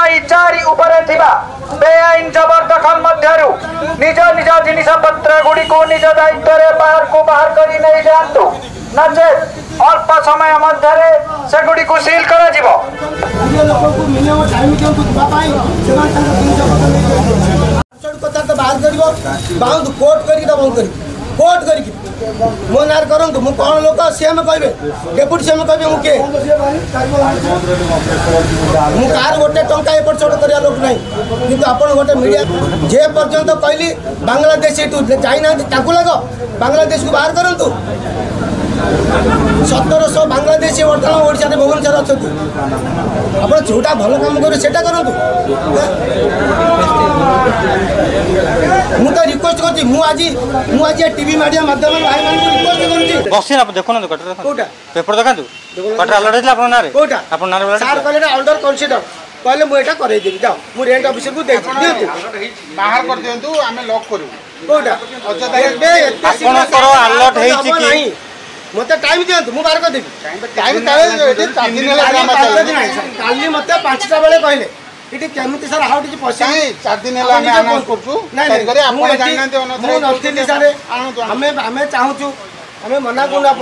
नई चारि उपरे थिबा बेआईन जबरदखल मध्यरु निज निज जिनिस पत्र गुडी को निज दायित्व रे बाहर करी नहीं जातु नचे अल्प समय मध्यरे से गुडी को सील करा जिवो। कोर्ट करी मो नार करंतु मु कौन लोक सीएम कहबे डेप्यूटी सीएम कहबे मु के मु कार गोटे टंका एपट छोट करिया लोक नहीं किंतु आपण गोटे मीडिया जे पर्यंत कहली बांग्लादेश एटू जाई ना ताकू लगो बांग्लादेश को बाहर करंतु 1700 बांग्लादेशी वर्तमान ओडिशा रे भुवनेश्वर अछंतु आपण जोटा भलो काम करू सेटा करंतु मु तो रिक्वेस्ट करछि मु आज टीवी मीडिया माध्यम भाई मान रिक्वेस्ट करछि बसिन आप देखो ना कटर कोटा पेपर देखा कटर अलर्ट है आपन नारे कोटा आपन नारे सर कहले ऑर्डर कंसीडर कहले मु एटा करै देबी जाओ मु रेंट ऑफिसर को दे दियतु बाहर कर दियंतु आमे लॉक करू कोटा आपन करो अलर्ट है कि मते टाइम दियंतु मु बाहर कर देबी टाइम ताले एटे 4 दिन होला ग्राम काली मते 5टा बेले कहले इटी केमिति सर हाउ डिज पॉसिबल 4 दिन होला आमे अनाउंस करछु तारिख रे आपण जाननाते मु नथिली सर हमें चाहूछु हमें मना को